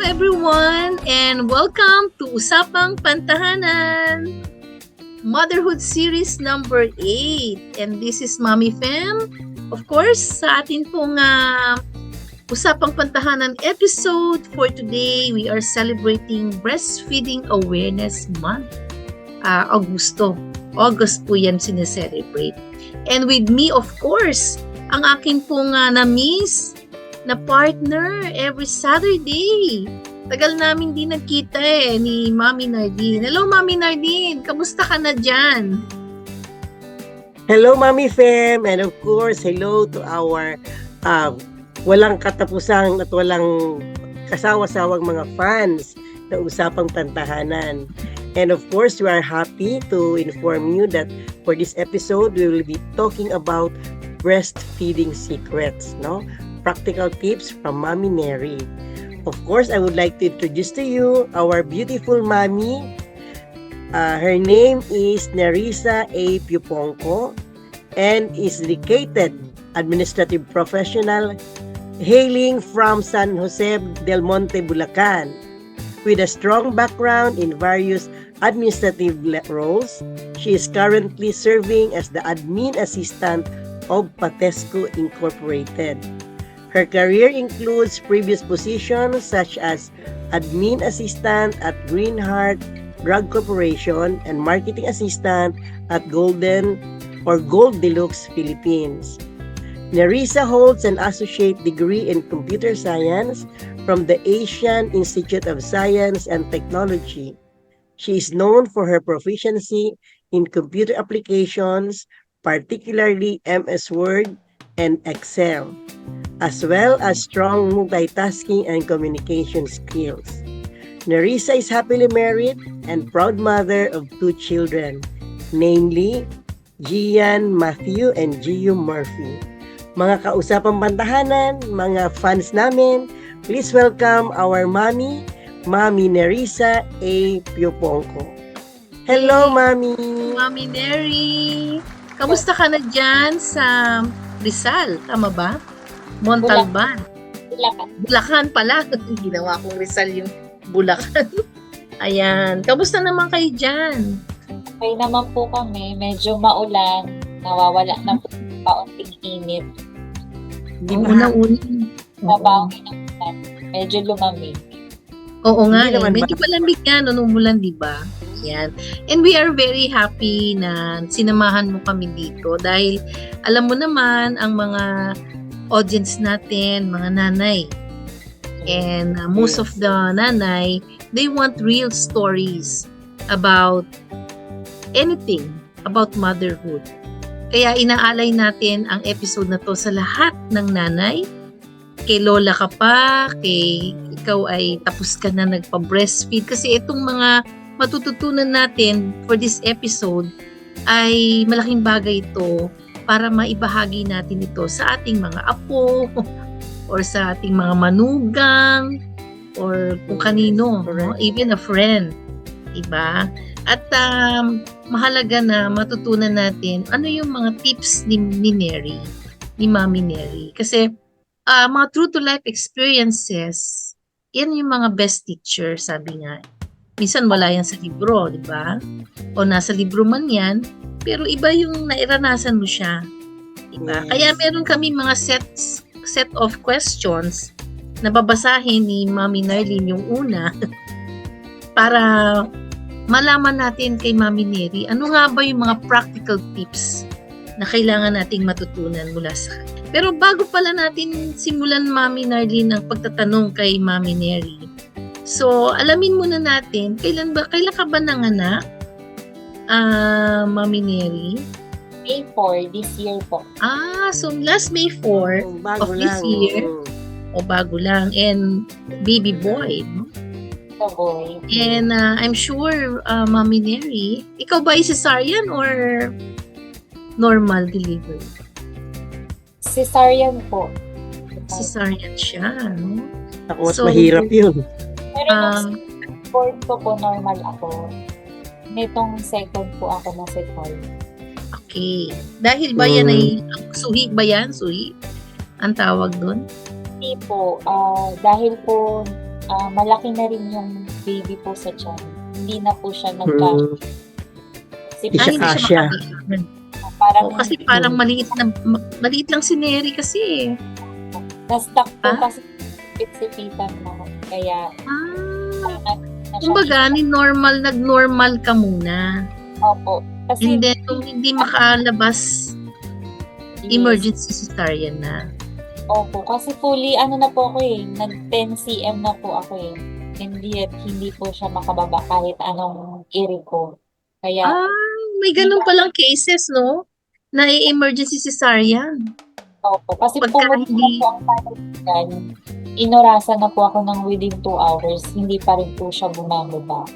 everyone, and welcome to Usapang Pantahanan, Motherhood Series number 8. And this is Mommy Fem. Of course, sa atin pong Usapang Pantahanan episode for today, we are celebrating Breastfeeding Awareness Month. August po yan sineselebrate. And with me, of course, ang aking pong na-miss na partner every Saturday. Tagal namin di nagkita ni Mami Nardine. Hello, Mami Nardine. Kamusta ka na dyan? Hello, Mami Fem. And of course, hello to our walang katapusang at walang kasawa-sawang mga fans ng Usapang Pantahanan. And of course, we are happy to inform you that for this episode, we will be talking about breastfeeding secrets, no? Practical tips from Mommy Neri. Of course, I would like to introduce to you our beautiful mommy. Her name is Nerissa A. Pupongco and is dedicated administrative professional hailing from San Jose del Monte, Bulacan. With a strong background in various administrative roles, she is currently serving as the admin assistant of Patesco Incorporated. Her career includes previous positions such as admin assistant at Greenheart Drug Corporation and marketing assistant at Gold Deluxe Philippines. Nerissa holds an associate degree in computer science from the Asian Institute of Science and Technology. She is known for her proficiency in computer applications, particularly MS Word and Excel, as well as strong multitasking and communication skills. Nerissa is happily married and proud mother of 2 children, namely Gian Matthew and Gio Murphy. Mga kausapang pantahanan, mga fans namin, please welcome our Mommy Nerissa A. Pupongco. Hello, Mommy! Mami Neri! Kamusta ka na dyan sa Rizal? Tama ba? Montalban. Bulacan pala. Ginawa kong Rizal yung Bulacan. Ayan. Kamusta naman kayo dyan? Okay naman po kami. Medyo maulan. Nawawala na po paunting init. Di ba? Una-una. Nabawi ng ulan. Medyo lumamig. Oo nga. Hindi naman Medyo malamig nga nung umulan, di ba? Yan. And we are very happy na sinamahan mo kami dito dahil alam mo naman ang mga audience natin, mga nanay. And most of the nanay, they want real stories about anything about motherhood. Kaya inaalay natin ang episode na to sa lahat ng nanay. Kay lola ka pa, kay ikaw ay tapos ka na nagpa-breastfeed. Kasi itong mga matututunan natin for this episode ay malaking bagay ito para maibahagi natin ito sa ating mga apo or sa ating mga manugang or kung kanino, no? Even a friend, diba? At mahalaga na matutunan natin ano yung mga tips ni Neri, ni Mami Neri. Kasi mga true-to-life experiences, yan yung mga best teacher, sabi nga. Minsan wala yan sa libro, di ba? O nasa libro man yan, pero iba yung nairanasan mo siya. Diba? Yes. Kaya meron kami mga set of questions na babasahin ni Mami Nerlin yung una para malaman natin kay Mami Neri ano nga ba yung mga practical tips na kailangan nating matutunan mula sa kanya. Pero bago pala natin simulan, Mami Nerlin, ang pagtatanong kay Mami Neri, so alamin muna natin, kailan ka ba nanganak, Mami Neri? May 4 this year po. So last May 4 of this year. O bago lang. And baby boy, no? The boy. And I'm sure, Mami Neri, ikaw ba ay cesarean or normal delivery? Cesarean po. Cesarean siya, no? Ako, mas mahirap yun. Pero nung fourth po normal ako. Nitong second po ako na cesarean. Okay. Dahil ba yan ay suhi ba yan? Suhi? Ang tawag doon? Hindi po. Dahil po malaki na rin yung baby po sa tiyan. Hindi na po siya Mm. kasi Hindi siya Hindi siya kasya. makakain. parang Kasi parang maliit lang si Neri kasi eh. na-stuck po Ah? kasi sipitan na. Kaya, Ah, na siya. kumbaga, nag-normal ka muna. Opo. Kasi, And then, kung hindi makalabas, emergency cesarean na. Opo. Kasi fully, na po ako eh. Nag-10 cm na po ako eh. Hindi po siya makababa kahit anong iri ko. Kaya, May ganun palang cases, no? Na emergency cesarean. opo. Kasi Pagka pumunta na hindi- po ang panagitan, inorasan na po ako ng within 2 hours. Hindi pa rin po siya bumababa.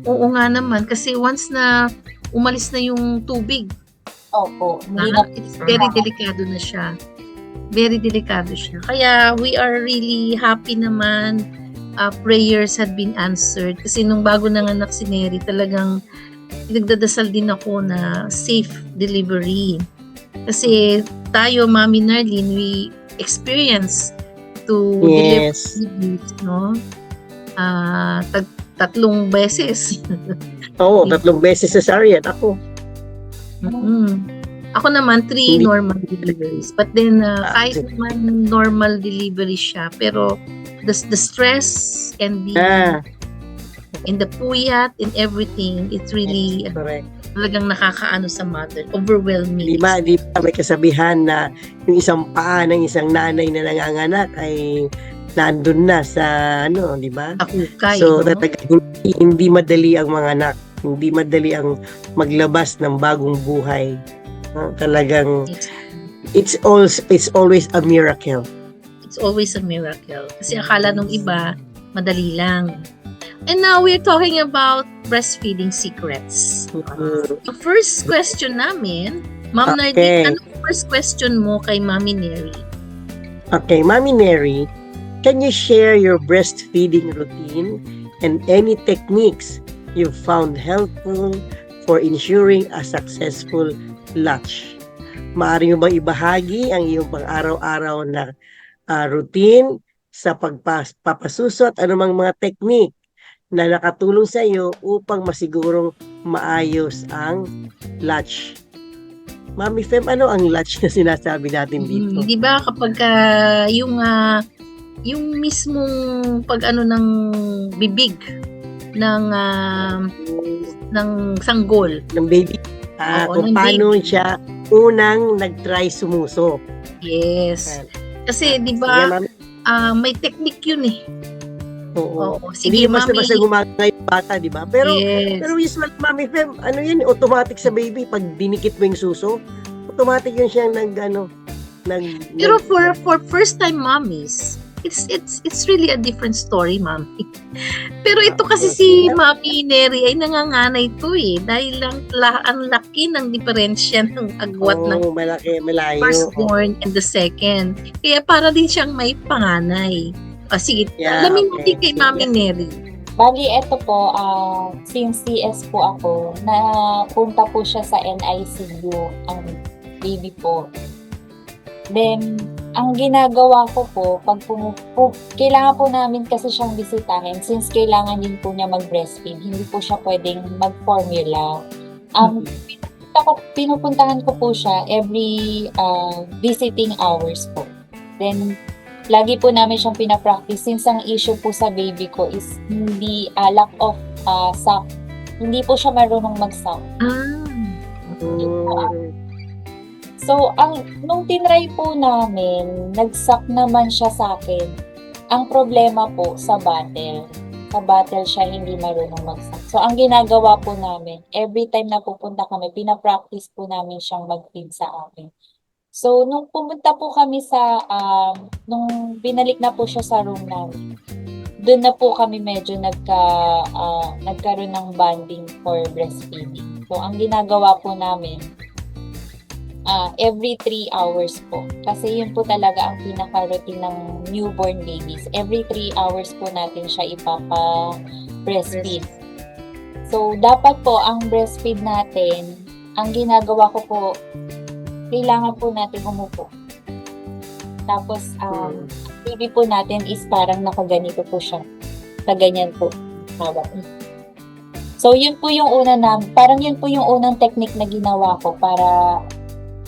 Oo nga naman. Kasi once na umalis na yung tubig, Opo. Hindi na it's very delikado na siya. Very delikado siya. Kaya we are really happy naman. Prayers had been answered. Kasi nung bago nanganak si Neri, talagang nagdadasal din ako na safe delivery. Kasi tayo, Mami Narlene, we experience to deliver Yes. babies, no? Tatlong beses. Oo, 3 beses cesarean ako. Mm. Ako naman, 3 Hindi- normal deliveries. But then, kahit sige. naman normal delivery siya, pero the stress and the puyat and everything, it's really Correct. talagang nakakaano sa mother. Overwhelming. Di ba may kasabihan na yung isang paa ng isang nanay na nanganganak ay nandun na sa di ba? Akukay, So, no? hindi madali ang mga anak. Hindi madali ang maglabas ng bagong buhay. Talagang it's always a miracle. It's always a miracle. Kasi akala nung iba, madali lang. And now, we're talking about breastfeeding secrets. Ang first question namin, Ma'am Okay. Nardine, anong first question mo kay Mami Neri? Okay, Mami Neri, can you share your breastfeeding routine and any techniques you found helpful for ensuring a successful latch? Maaari mo bang ibahagi ang iyong pang-araw-araw na routine sa pagpapasusot, anumang mga technique na nakatulong sa iyo upang masigurong maayos ang latch? Mami Fem, ano ang latch na sinasabi natin dito? Di ba kapag yung mismong pag-ano ng bibig ng sanggol. Ng baby. Oo, Kung ng paano baby. siya unang nag-try sumuso. Yes. Kasi di Sige, ba Mami. may technique yun eh. Oo. Oo, Hindi sige Mami. basta-basta gumagana yung bata, di ba? Pero Yes. usual, Mami Fem, ano yun, automatic sa baby. Pag dinikit mo yung suso, automatic yun siya Pero for first time mommies, it's really a different story, Mami. Pero ito kasi si Mami Neri ay nanganganay to eh. Dahil lang ang laki ng diferensya ng agwat ng malaki, malayo. firstborn and the second. Kaya para din siyang may panganay. Sige, Yeah, alamin okay. natin kay Mami Neri. Bali, eto po, since CS po ako, napunta po siya sa NICU, ang baby po. Then, ang ginagawa ko po, kailangan po namin kasi siyang bisitahin since kailangan din po niya mag-breastfeed. Hindi po siya pwedeng mag-formula. Pinupuntahan ko po siya every visiting hours po. Then, lagi po namin siyang pinapractice since ang issue po sa baby ko is lack of suck. Hindi po siya marunong mag-suck. So, nung tinry po namin, nag-suck naman siya sa akin. Ang problema po sa bottle. Sa bottle siya hindi marunong mag-suck. So, ang ginagawa po namin, every time na pupunta kami, pinapractice po namin siyang mag-feed sa akin. So, nung pumunta po kami nung binalik na po siya sa room namin, doon na po kami medyo nagkaroon ng bonding for breastfeeding. So, ang ginagawa po namin, every 3 hours po. Kasi yun po talaga ang pinaka-routine ng newborn babies. Every 3 hours po natin siya ipapa-breastfeed. So, dapat po ang breastfeed natin, ang ginagawa ko po, kailangan po natin umupo. Tapos, baby po natin is parang nakaganito po siya. Ganyan po. Hawak. So, yun po yung parang yun po yung unang technique na ginawa ko para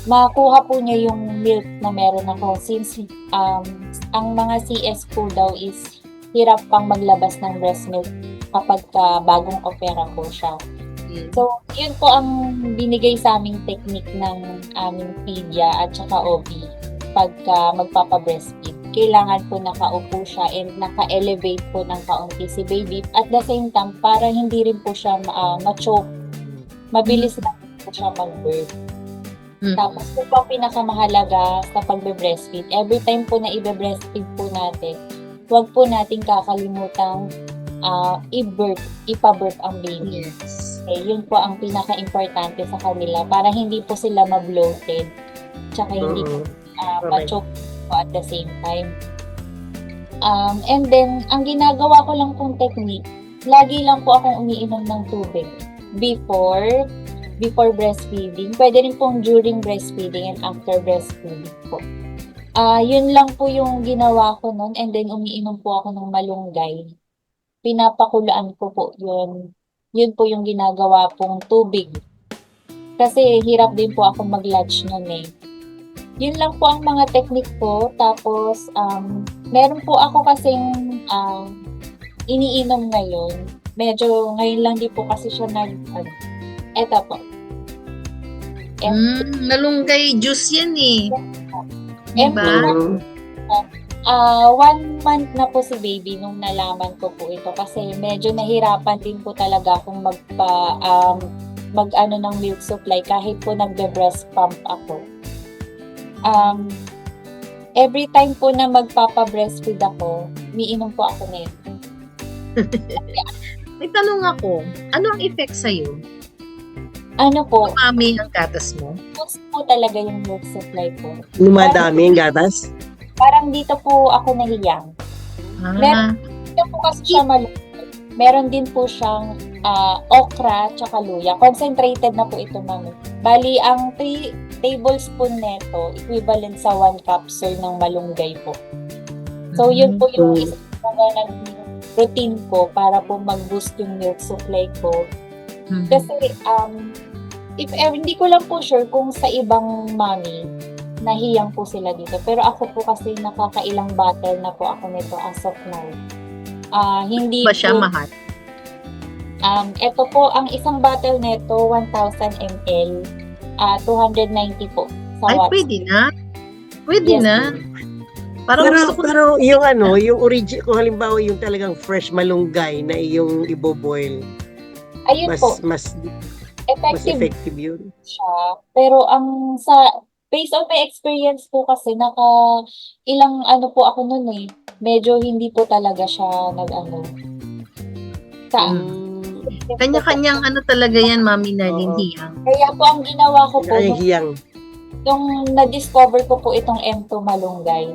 makuha po niya yung milk na meron ako. Since ang mga CS po daw is hirap pang maglabas ng breast milk kapag bagong opera po siya. So, yun po ang binigay sa aming technique ng aming pedia at saka OB pagka magpapa-breastfeed. Kailangan po nakaupo siya and naka-elevate po ng kaunti si baby. At the same time, para hindi rin po siya ma-choke. Mabilis lang po siya mag-birth. Tapos po ang pinakamahalaga sa pagbe-breastfeed, every time po na ibe-breastfeed po natin, huwag po nating kakalimutang ipa-birth ang baby. Yes. Okay, yun po ang pinaka-importante sa kanila para hindi po sila ma-bloated tsaka hindi po ma-choke po at the same time. And then, ang ginagawa ko lang pong technique, lagi lang po akong umiinom ng tubig before breastfeeding. Pwede rin pong during breastfeeding and after breastfeeding po. Yun lang po yung ginawa ko nun, and then umiinom po ako ng malunggay. Pinapakulaan ko po yun. Yun po yung ginagawa pong tubig. Kasi hirap din po ako mag-latch nun eh. Yun lang po ang mga technique ko. Tapos, meron po ako kasing iniinom ngayon. Medyo ngayon lang din po kasi siya eto po. Malunggay juice yan eh. Diba? 1 month na po si baby nung nalaman ko po ito kasi medyo nahirapan din po talaga akong mag-ano ng milk supply kahit po nagbe-breast pump ako. Every time po na magpapa-breastfeed ako, umiinom po ako nito. May tanong ako, ano ang effect sa'yo? Ano po, Mami ang gatas mo? boost po talaga yung milk supply ko. Lumadami yung gatas. Parang dito po ako nahiyang. Dito po kasi siya meron din po siyang okra tsaka luya. Concentrated na po ito, mami. Bali, ang 3 tablespoon neto, equivalent sa 1 capsule ng malunggay po. So, yun po yung isang mga routine ko para po mag-boost yung milk supply ko. Kasi, hindi ko lang po sure kung sa ibang mami, nahiyang po sila dito. Pero ako po kasi nakakailang bottle na po ako nito as of now. Hindi Ba siya po, mahal? ito po, ang isang bottle nito, 1,000 ml, 290 po. Sa Ay, Watt's. pwede na. Pwede Yes, na. Parang gusto ko Pero yung yung origin, kung halimbawa yung talagang fresh malunggay na iyong iboboil, Ayun po, mas effective effective yun. siya. Pero based on my experience po kasi, ilang po ako nun eh. Medyo hindi po talaga siya Kanya-kanyang talaga yan, Mami Nalin, Oo. hiyang. Kaya po ang ginawa ko po, Ay, hiyang. nung na-discover ko po itong M2 malunggay,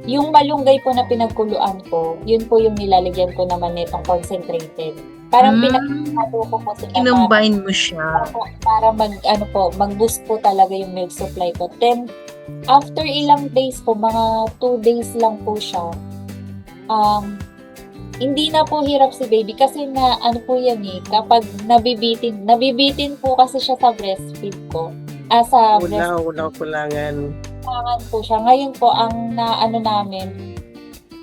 yung malunggay po na pinagkuluan ko, yun po yung nilalagyan ko naman nitong concentrated. Parang pinagkakalo ko po sila Kinumbine mo siya. para mag-boost po talaga yung milk supply ko. Then, after ilang days po, mga 2 days lang po siya, hindi na po hirap si baby kasi po yan eh, kapag nabibitin po kasi siya sa breastfeed ko. Sa Kulangan. Kailangan po siya. Ngayon po, ang namin,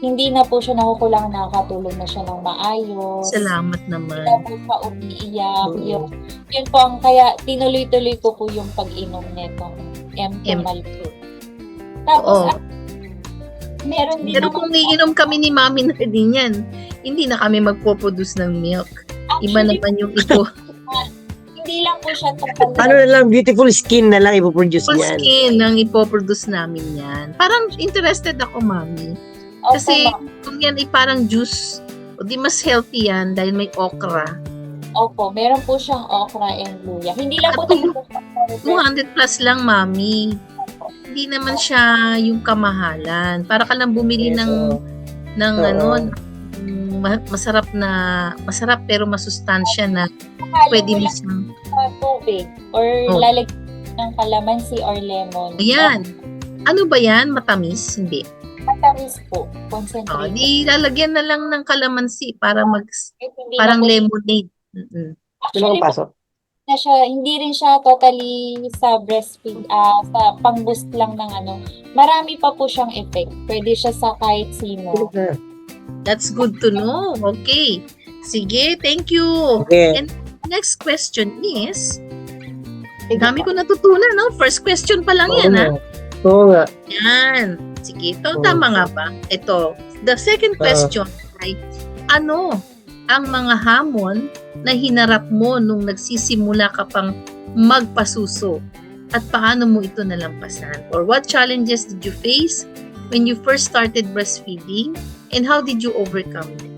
hindi na po siya nakukulangan, nakakatulog na siya ng maayos. Salamat Hindi naman. na po siya umiiyak. Yun po ang kaya tinuloy-tuloy ko po yung pag-inom nitong M2 M2. malunggay. Tapos, Oo. meron din Pero kung iinom kami ni Mami Nalin yan, hindi na kami magpo-produce ng milk. Iba actually, naman yung ito. hindi lang po siya tapos Ano na lang, beautiful skin na lang ipoproduce Full niyan. skin ang ipoproduce namin yan. Parang interested ako, Mami. Kasi kung yan ay parang juice, o di mas healthy yan dahil may okra. Opo, meron po siyang okra and luya. Hindi lang po talaga 200 plus lang, Mami. Hindi naman siya yung kamahalan. Para ka lang bumili ng masarap pero masustansya na pwede mo siyang tubig or lalagyan ng kalamansi or lemon. Ayan. Ano ba yan? Matamis? Hindi. Matamis po. Oh, Concentrate. di lalagyan na lang ng kalamansi para Hindi parang na po, lemonade. Mm-mm. Wala actually kang pasok. na siya, hindi rin siya totally sa breastfeed, sa pang-boost lang ng ano. Marami pa po siyang effect. Pwede siya sa kahit sino. That's good to know. Okay. Sige, thank you. Okay. And next question is, dami ko natutunan, no? First question pa lang yan, ha? Oo nga. Yan. Sige, ito Oo. tama nga ba? Ito. The second question ay, ano ang mga hamon na hinarap mo nung nagsisimula ka pang magpasuso? At paano mo ito nalampasan? Or what challenges did you face when you first started breastfeeding? And how did you overcome them?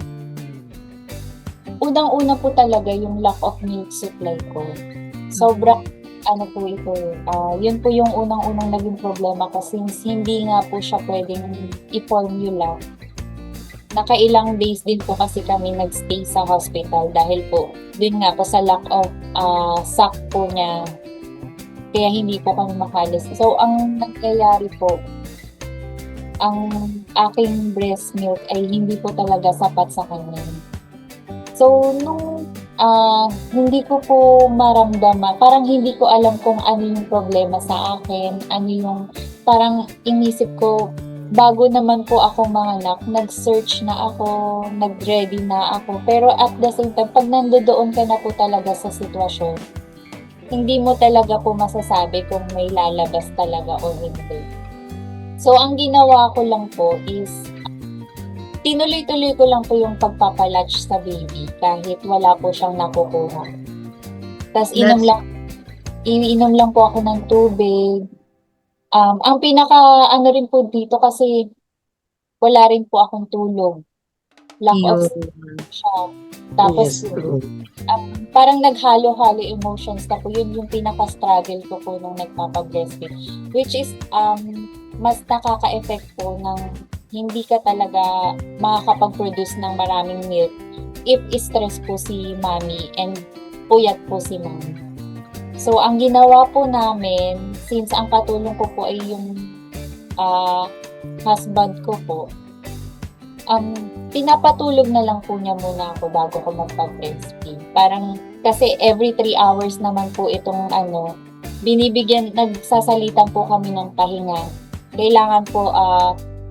Unang-una po talaga yung lack of milk supply ko. Sobrang ano po ito, yun po yung unang-unang naging problema kasi since hindi nga po siya pwedeng i-formula. Nakailang days din po kasi kami nagstay sa hospital dahil po din nga po sa lack of sac po niya. Kaya hindi po kami makalis. So, ang nangyayari po, ang aking breast milk ay hindi po talaga sapat sa kanya. So, nung hindi ko po maramdaman, parang hindi ko alam kung ano yung problema sa akin, ano yung, parang inisip ko, bago naman po ako manganak, nag-search na ako, nag-ready na ako, pero at the same time, pag nandoon ka na po talaga sa sitwasyon, hindi mo talaga po masasabi kung may lalabas talaga o hindi. So, ang ginawa ko lang po is, tinuloy-tuloy ko lang po yung pagpapalatch sa baby kahit wala po siyang nakukuha. Tapos iniinom lang po ako ng tubig. Ang pinaka ano rin po dito kasi wala rin po akong tulog. Lack of sleep siya. Tapos parang naghalo-halo emotions na po. Yun yung pinaka-struggle ko po nung nagpapag-breastfeed. Which is mas nakaka-effect po ng hindi ka talaga makakapag-produce ng maraming milk if stress po si mommy and puyat po si mommy. So, ang ginawa po namin, since ang katulong ko po ay yung husband ko po, pinapatulog na lang po niya muna ako bago ko magpa-breastfeed. Parang, kasi every 3 hours naman po itong nagsasalitan po kami ng pahinga. Kailangan po,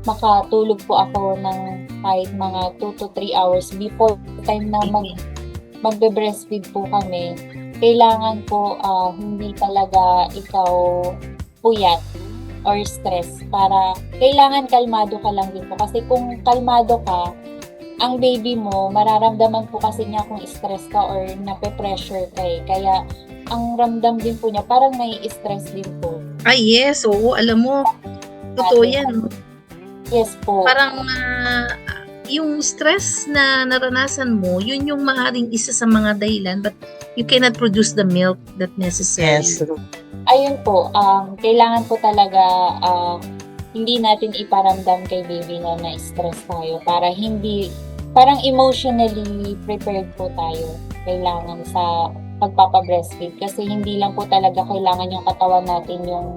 makatulog po ako ng kahit mga 2 to 3 hours before time na magbe-breastfeed po kami. Kailangan po hindi talaga ikaw puyat or stress para kailangan kalmado ka lang din po. Kasi kung kalmado ka, ang baby mo, mararamdaman po kasi niya kung stress ka or nape-pressure ka eh. Kaya ang ramdam din po niya, parang nai-stress din po. Ay, yes. Oo, alam mo, totoo yan. Yes po. Parang yung stress na naranasan mo, yun yung maaaring isa sa mga dahilan but you cannot produce the milk that necessary. Yes. Ayun po, kailangan po talaga hindi natin iparamdam kay baby na na-stress tayo para hindi, parang emotionally prepared po tayo kailangan sa pagpapa-breastfeed kasi hindi lang po talaga kailangan yung katawan natin yung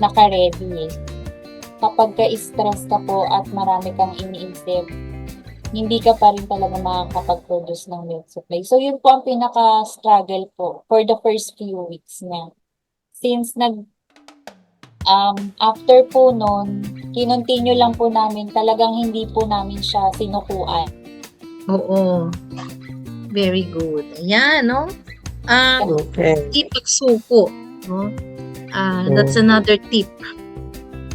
naka-ready eh. Kapag ka-stress ka po at marami kang iniisip, hindi ka pa rin talaga makakapag-produce ng milk supply. So, yun po ang pinaka-struggle po for the first few weeks niya. Since after po nun, kinontinue lang po namin, talagang hindi po namin siya sinukuan. Oo. Very good. Ayan, no? Okay. Ipagsuko. No? That's another tip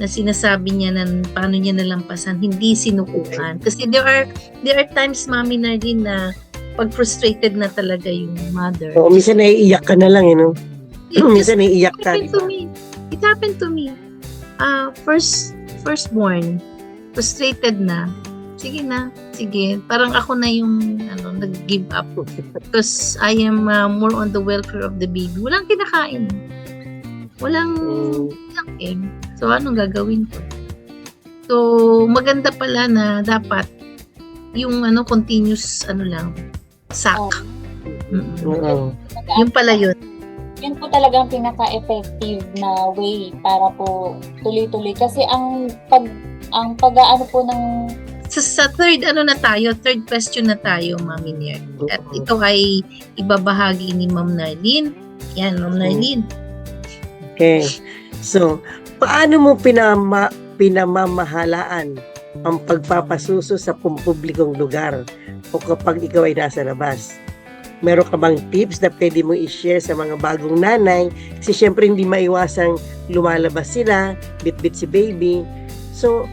na sinasabi niya na paano niya nalampasan, hindi sinukuan. Kasi there are times, Mami Nardine, na pag frustrated na talaga yung mother. Oo, minsan naiiyak ka na lang, no? Minsan naiiyak ka. It happened to me. Firstborn, frustrated na. Sige. Parang ako na yung nag-give up. Because I am more on the welfare of the baby. Walang kinakain. Walang kinakain. So, anong gagawin ko? So, maganda pala na dapat yung continuous sack. Oo. Yung pala yun. Yun po talagang pinaka-effective na way para po tuloy-tuloy. Kasi ang pag-aano po ng Sa third third question na tayo, Mami Nair. At ito ay ibabahagi ni Ma'am Narlene. Yan, Ma'am Narlene. Okay. So, paano mo pinamamahalaan ang pagpapasuso sa publikong lugar o kapag ikaw ay nasa labas? Meron ka bang tips na pwede mo i-share sa mga bagong nanay? Kasi syempre hindi maiwasang lumalabas sila, bit-bit si baby. So,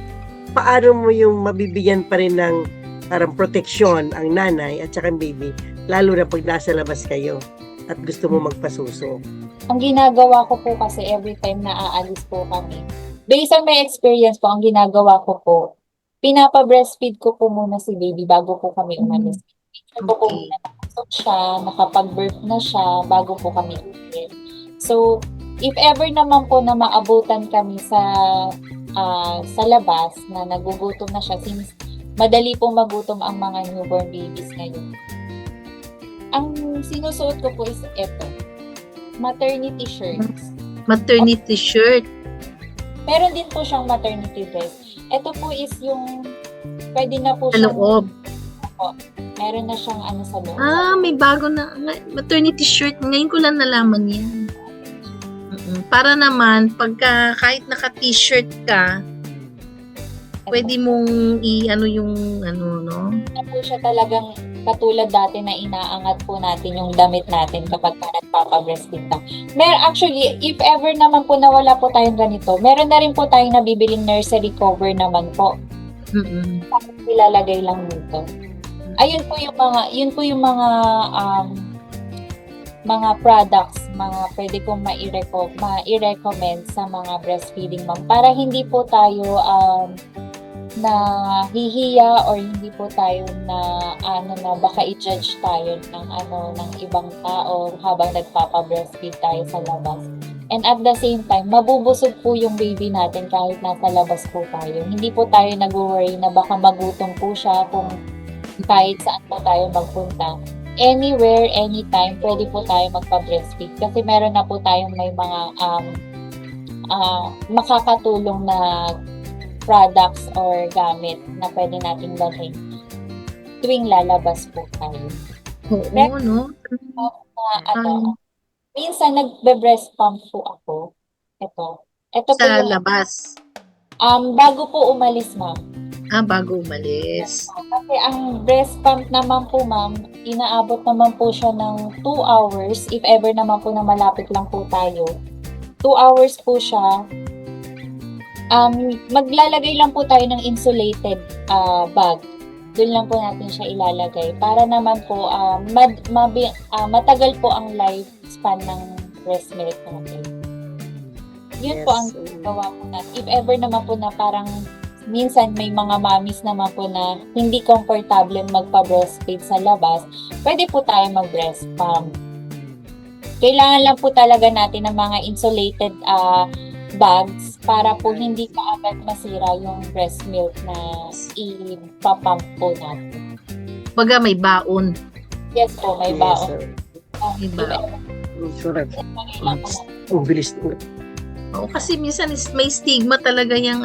paano mo yung mabibigyan pa rin ng parang proteksyon ang nanay at saka ang baby, lalo na pag nasa labas kayo at gusto mo magpasuso? ang ginagawa ko po kasi every time na aalis po kami, based on my experience po, ang ginagawa ko po, pinapa-breastfeed ko po muna si baby bago po kami umalis. Ito po muna nakasok siya, nakapag-birth na siya, bago po kami umalis. So, if ever naman po na maabutan kami sa labas na nagugutom na siya, since madali pong magutom ang mga newborn babies ngayon, ang sinusuot ko po is ito. Maternity shirts. Maternity shirt. Meron din po siyang maternity dress. Ito po is yung pwede na po Sa siyang loob. meron na siyang ano sa loob. May bago na maternity shirt. Ngayon ko lang nalaman yan. Para naman, pagka kahit naka-t-shirt ka, pwede mong no? Na po siya talagang katulad dati na inaangat po natin yung damit natin kapag nagpapa-breastfeed na. Actually, if ever naman po na wala po tayong ganito, meron na rin po tayong nabibiling nursery cover naman po. Tapos ilalagay lang dito. Ayun po yung mga products, mga pwede kong mai-recommend sa mga breastfeeding mom para hindi po tayo na hihiya or hindi po tayo na baka i-judge tayo ng ibang tao habang nagpapa-breastfeed tayo sa labas. And at the same time, mabubusog po yung baby natin kahit nasa labas po tayo. Hindi po tayo nag-worry na baka magutom po siya kung kahit saan po tayo magpunta. Anywhere, anytime, pwede po tayo magpa-breastfeed kasi meron na po tayong may mga makakatulong na products or gamit na pwede nating dalhin tuwing lalabas po tayo. Oo, no? Minsan nagbe-breast pump po ako. Ito po Sa yung, labas. bago po umalis, ma'am. Bago umalis. Kasi ang breast pump naman po, ma'am, inaabot naman po siya ng 2 hours. If ever naman po na malapit lang po tayo. 2 hours po siya. Maglalagay lang po tayo ng insulated bag. Doon lang po natin siya ilalagay. Para naman po matagal po ang lifespan ng breast milk natin. Yun po ang gawa po natin. If ever naman po na parang minsan may mga mommies naman po na hindi komportable magpa-breastfeed sa labas, pwede po tayo mag-breast pump. Kailangan lang po talaga natin ng mga insulated bags para po hindi kaagad masira yung breast milk na ipapump po natin. Baga may baon. Yes po, may baon. May baon. Surat. Ang bilis. Oo, kasi minsan may stigma talaga yung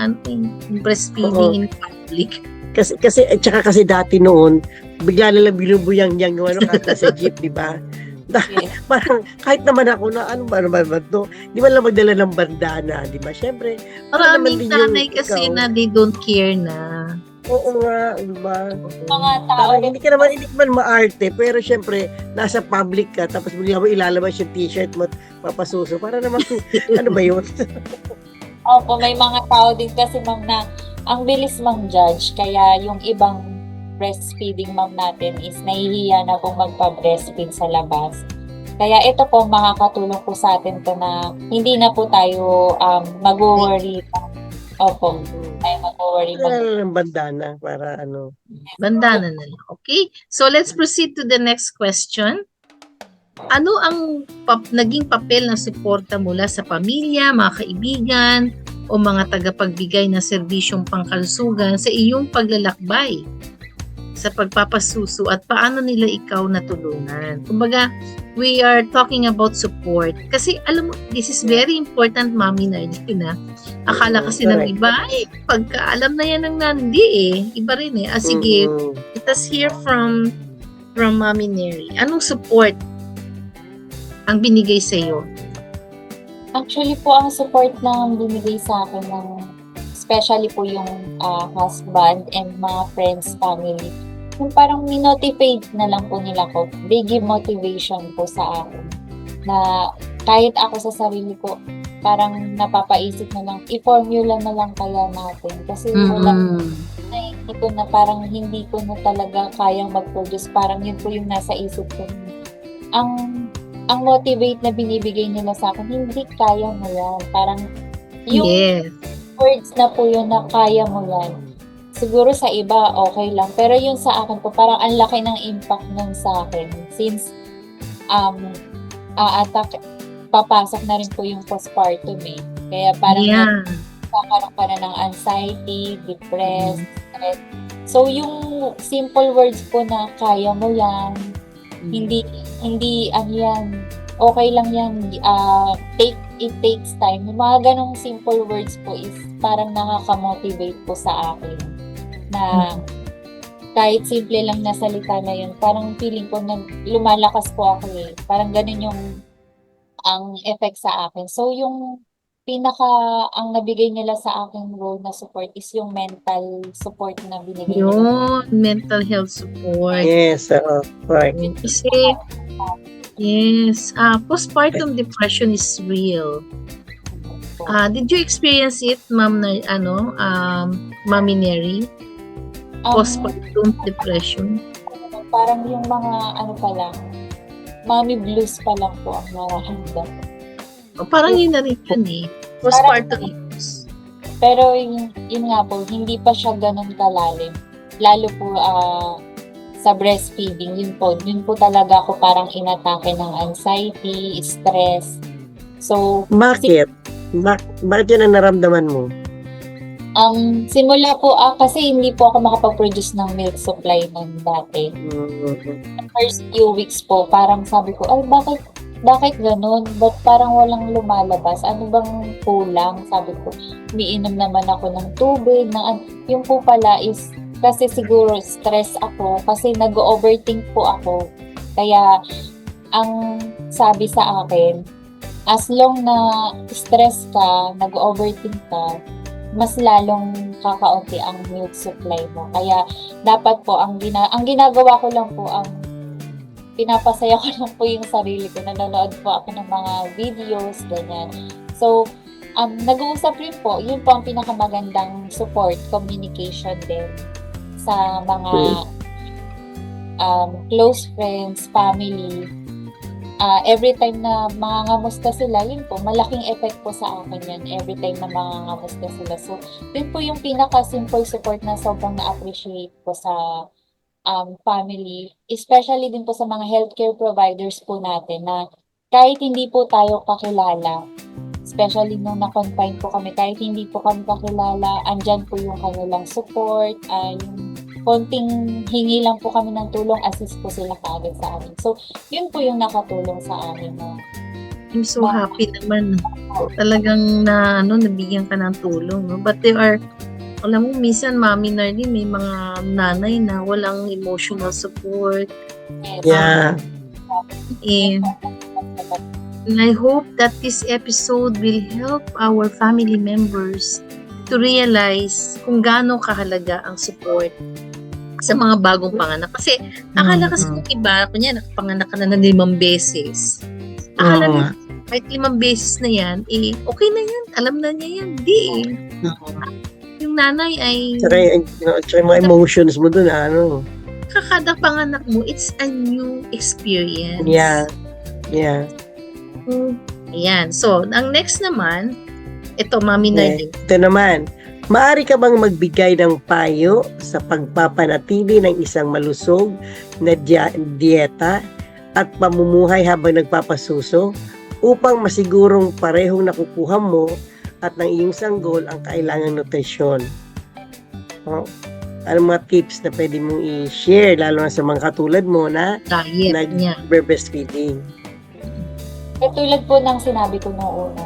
breastfeeding in public. Kasi dati noon, bigla na lang binubuyang-yang yung kanta sa jeep, di ba? Yes. Parang kahit naman ako na ano ba to, di ba lang magdala ng bandana, di ba? Syempre, Maraming nanay kasi na they don't care na. Oo nga, di ba? Mga tao, Parang hindi ka naman maarte, pero syempre, nasa public ka, tapos bigla mo ilalabas yung t-shirt mo at papasuso. Para naman, ano ba yun? opo, may mga tao din kasi ma'am na ang bilis mang judge, kaya yung ibang breastfeeding mom natin is nahihiya na pong magpa-breastfeed sa labas. Kaya ito po, makakatulong po sa atin to na hindi na po tayo mag-worry. Opo, tayo mag-worry. Ng bandana para ano. Bandana na lang. Okay? So, let's proceed to the next question. Ano ang naging papel ng suporta mula sa pamilya, mga kaibigan, o mga tagapagbigay ng serbisyong pangkalusugan sa iyong paglalakbay? sa pagpapasuso at paano nila ikaw natulungan. Kumbaga, we are talking about support. Kasi alam mo, this is very important, Mami Nardine. Akala kasi ng Correct. iba, pagka alam na yan ng hindi iba rin sige, Mm. let us hear from Mami Neri. Anong support ang binigay sa iyo? Actually po, ang support na binigay sa akin ng especially po yung husband and mga friends, family, yung parang minotivate na lang po nila ko. They give motivation po sa akin na kahit ako sa sarili ko, parang napapaisip na lang, i-formula na lang kaya natin. Kasi wala na hindi ko na parang hindi ko na talaga kayang mag-produce. Parang yun po yung nasa isip ko. Ang motivate na binibigay nila sa akin, hindi kaya mo yan. Parang yung Yes. words na po yun na kaya mo yan. Siguro sa iba, okay lang. Pero yung sa akin po, parang ang laki ng impact nun sa akin. Since, papasok na rin po yung postpartum Kaya parang kakaroon ka na ng anxiety, depressed, stress. So, yung simple words po na kaya mo yan, hindi yan, okay lang yan, it takes time. Yung mga ganong simple words po is parang nakaka-motivate po sa akin na kahit simple lang na salita na yun, parang feeling ko na lumalakas po ako Parang ganun yung ang effect sa akin. So, yung ang nabigay nila sa akin role na support is yung mental support na binigay nila. Yun, mental health support. Yes, correct. Kasi, yes, postpartum depression is real. Did you experience it, Mami Neri? Postpartum depression? Parang yung mga pa lang, mommy blues pa lang po ang nararamdaman. Parang yun na rin yun Postpartum blues. Pero yun nga po, hindi pa siya ganun kalalim. Lalo po sa breastfeeding, yun po talaga ako parang inatake ng anxiety, stress. So, Bakit? Bakit yun ang naramdaman mo? simula po, kasi hindi po ako makapag-produce ng milk supply nun dati. First few weeks po, parang sabi ko, ay bakit ganun? Ba't parang walang lumalabas? Ano bang kulang? Sabi ko, umiinom naman ako ng tubig. Yung po pala is, kasi siguro stress ako, kasi nag-overthink po ako. Kaya, ang sabi sa akin, as long na stress ka, nag-overthink ka, mas lalong kakaunti ang milk supply mo. Kaya, dapat po, ang ginagawa ko lang po, pinapasaya ko lang po yung sarili ko. Nanonood po ako ng mga videos, ganyan. So, nag-uusap rin po. Yun po ang pinakamagandang support, communication din sa mga close friends, family. Every time na mangangamusta sila, yun po, malaking effect po sa akin yan. Every time na mangangamusta sila. So, yun po yung pinaka-simple support na sobrang na-appreciate po sa family, especially din po sa mga healthcare providers po natin na kahit hindi po tayo kakilala, especially nung na-confine po kami, kahit hindi po kami kakilala, andyan po yung kanilang support, yung konting hingi lang po kami ng tulong, assist po sila kaagad sa amin. So, yun po yung nakatulong sa amin. I'm so happy naman. Talagang nabigyan ka ng tulong. No? But there are, alam mo, minsan, Mami Nardine, may mga nanay na walang emotional support. Yeah. And I hope that this episode will help our family members to realize kung gaano kahalaga ang support sa mga bagong panganak. Kasi, akala kasi ng iba, kunya, nakapanganak ka na ng 5 beses. Akala na, kahit 5 beses na yan, okay na yan. Alam na niya yan. Di Yung nanay ay... Tsaka yung mga emotions mo dun, kakada panganak mo, it's a new experience. Yeah. Ayan. So, ang next naman, ito, Mami Nardine. Ito naman, maaari ka bang magbigay ng payo sa pagpapanatili ng isang malusog na dieta at pamumuhay habang nagpapasuso upang masigurong parehong nakukuha mo at ng iyong sanggol ang kailangang nutrisyon? Anong mga tips na pwede mong i-share, lalo na sa mga katulad mo na Diet niya. nag-breastfeeding? Katulad po ng sinabi ko noong una,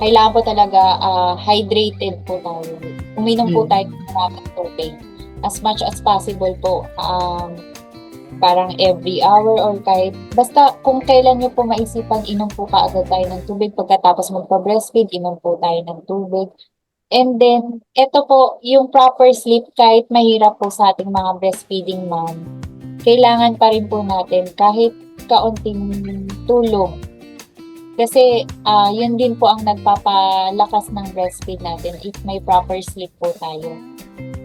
kailangan po talaga hydrated po tayo. Uminom po tayo ng maraming tubig. As much as possible po, parang every hour or kahit, basta kung kailan nyo po maisipan, inom po kaagad tayo ng tubig. Pagkatapos magpa-breastfeed, inom po tayo ng tubig. And then, ito po, yung proper sleep, kahit mahirap po sa ating mga breastfeeding mom, kailangan pa rin po natin kahit kaunting tulog. Kasi yun din po ang nagpapalakas ng breastfeed natin if may proper sleep po tayo.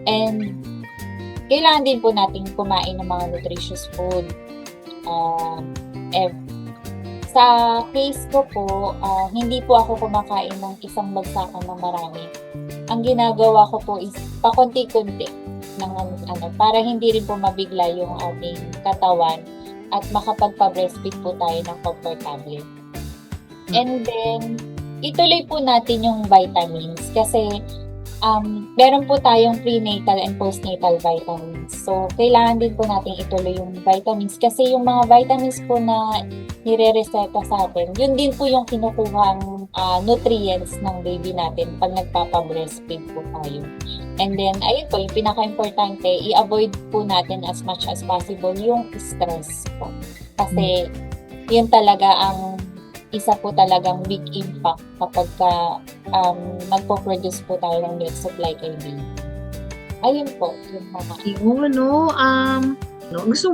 And kailangan din po natin kumain ng mga nutritious food. Sa case ko po, hindi po ako kumakain ng isang bagsakan ng marami. Ang ginagawa ko po is pakunti-kunti ng para hindi rin po mabigla yung ating katawan at makapagpa-breastfeed po tayo ng komportable. And then, ituloy po natin yung vitamins kasi meron po tayong prenatal and postnatal vitamins. So, kailangan din po natin ituloy yung vitamins kasi yung mga vitamins po na nire-reseta sa atin, yun din po yung kinukuhang nutrients ng baby natin pag nagpapa-breastfeed po tayo. And then, ayun po, yung pinaka-importante, i-avoid po natin as much as possible yung stress po. Kasi, yun talaga ang isa po talagang big impact kapag magpo-produce po tayo ng milk supply kay baby. Ayun po, yung mga.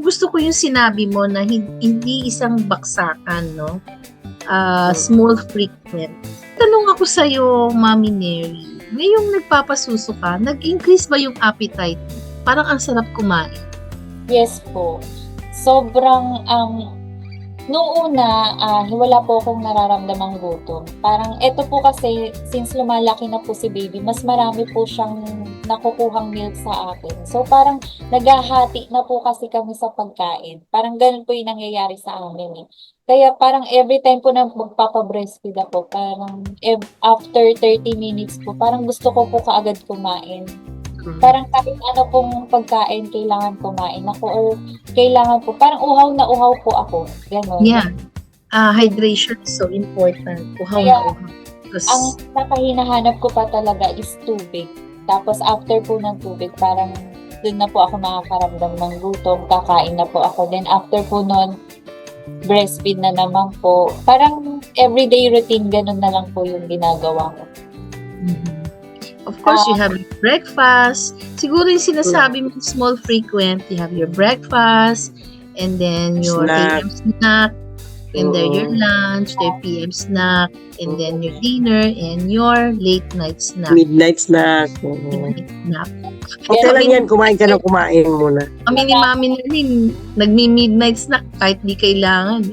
Gusto ko yung sinabi mo na hindi isang baksakan, no? Small frequent. Tanong ako sa'yo, Mami Neri, ngayong nagpapasuso ka, nag-increase ba yung appetite? Parang ang sarap kumain. Yes po. Sobrang, noong una, wala po akong nararamdamang gutom. Parang, eto po kasi, since lumalaki na po si baby, mas marami po siyang nakukuhang milk sa akin. So, parang, naghahati na po kasi kami sa pagkain. Parang, ganun po yung nangyayari sa amin eh. Kaya, parang, every time po na magpapa-breastfeed ako, parang, after 30 minutes po, parang gusto ko po kaagad kumain. Parang kahit ano pong pagkain kailangan kumain ako or kailangan po, parang uhaw na uhaw po ako. Ganon. Yeah. Hydration is so important. Uhaw Kaya, na uhaw. Ang nakahinahanap ko pa talaga is tubig. Tapos after po ng tubig, parang dun na po ako makakaramdam ng gutom, kakain na po ako. Then after po nun, breastfeed na naman po. Parang everyday routine, ganun na lang po yung ginagawa ko. Of course, you have your breakfast. Siguro yung sinasabi mo, small frequent, you have your breakfast, and then your AM snack, and then your lunch, your PM snack, and then your dinner, and your late night snack. Midnight snack. Midnight snack. Okay lang yan, kumain ka na kumain muna. Kami ni Mami na rin, nagmi-midnight snack kahit di kailangan.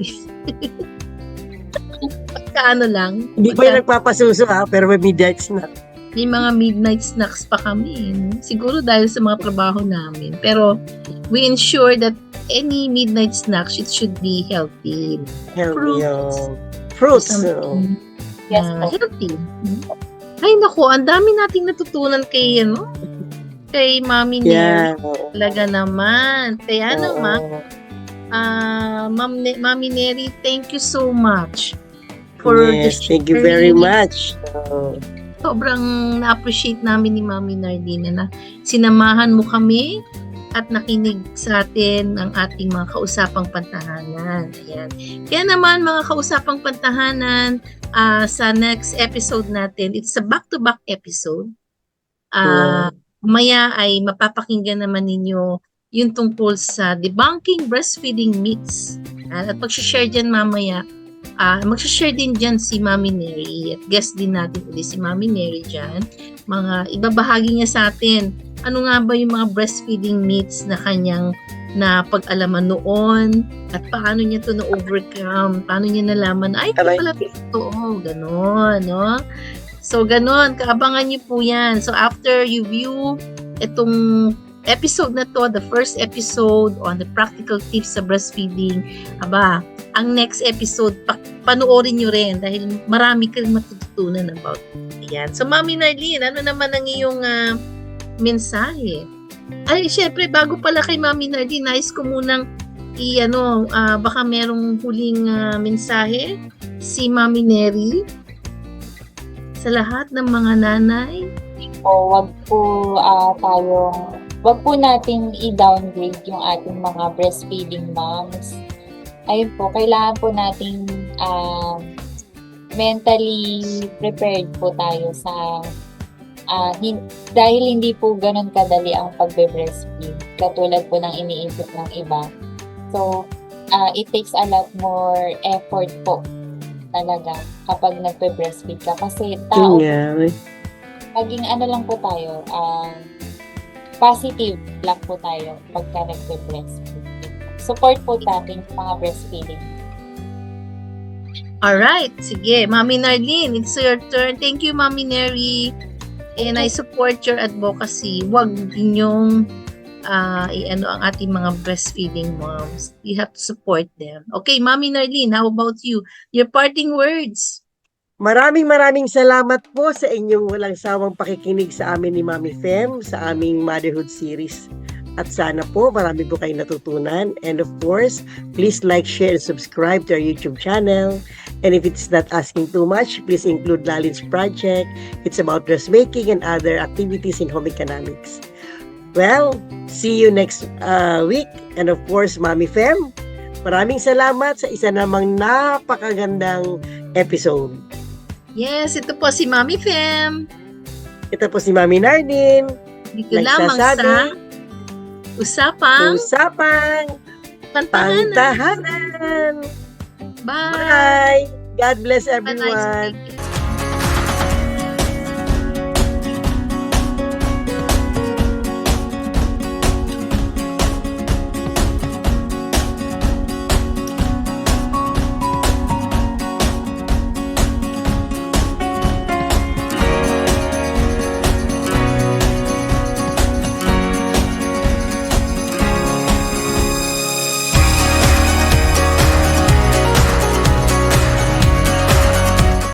Pagkaano lang. Hindi pa yung nagpapasuso pero may midnight snack. May mga midnight snacks pa kami. Siguro dahil sa mga trabaho namin. Pero we ensure that any midnight snacks, it should be healthy. Fruits. Yes po. Healthy. Ay naku, ang dami nating natutunan kay Mami Neri. Talaga naman. Kaya naman, Mami Neri, thank you so much for this. Thank you very much. Sobrang na-appreciate namin ni Mami Nardina na sinamahan mo kami at nakinig sa atin ang ating mga kausapang pantahanan. Ayan. Kaya naman mga kausapang pantahanan, sa next episode natin, it's a back-to-back episode. Maya ay mapapakinggan naman ninyo yung tungkol sa debunking breastfeeding myths. At pag-share dyan mamaya, mag-share din dyan si Mami Neri at guest din natin ulit si Mami Neri dyan. Ibabahagi niya sa atin ano nga ba yung mga breastfeeding myths na kanyang pag-alaman noon at paano niya to na-overcome, paano niya nalaman, ay, ito pala totoo, gano'n, no? So, gano'n, kaabangan niyo po yan. So, after you view itong episode na to, the first episode on the practical tips sa breastfeeding, ang next episode, panoorin nyo rin dahil marami ka rin matututunan about yan. So, Mami Narlene, ano naman ang iyong mensahe Ay, syempre, bago pala kay Mami Nardi, nais ko munang baka merong huling mensahe si Mami Neri sa lahat ng mga nanay. O wag po nating i-downgrade yung ating mga breastfeeding moms. Ayun po, kailangan po nating mentally prepared po tayo sa dahil hindi po ganun kadali ang pagbe-breastfeed katulad po ng iniisip ng iba. So, it takes a lot more effort po talaga kapag nagbe-breastfeed ka kasi tao, maging lang po tayo, positive lang po tayo pagka nagbe-breastfeed. Support po natin yung mga breastfeeding. Alright, sige. Mami Narlene, it's your turn. Thank you, Mami Neri. And I support your advocacy. Huwag ninyong ang ating mga breastfeeding moms. You have to support them. Okay, Mami Narlene, how about you? Your parting words. Maraming salamat po sa inyong walang sawang pakikinig sa amin ni Mami Fem sa aming Motherhood series. At sana po marami po kayong natutunan. And of course, please like, share, and subscribe to our YouTube channel. And if it's not asking too much, please include Lalin's project. It's about dressmaking and other activities in home economics. Well, see you next week. And of course, Mami Fem, maraming salamat sa isa namang napakagandang episode. Yes, ito po si Mami Fem. Ito po si Mami Nardine. Dito lamang sa Usapang Pantahanan. Pantahanan. Bye. Bye. God bless Have a nice everyone. weekend.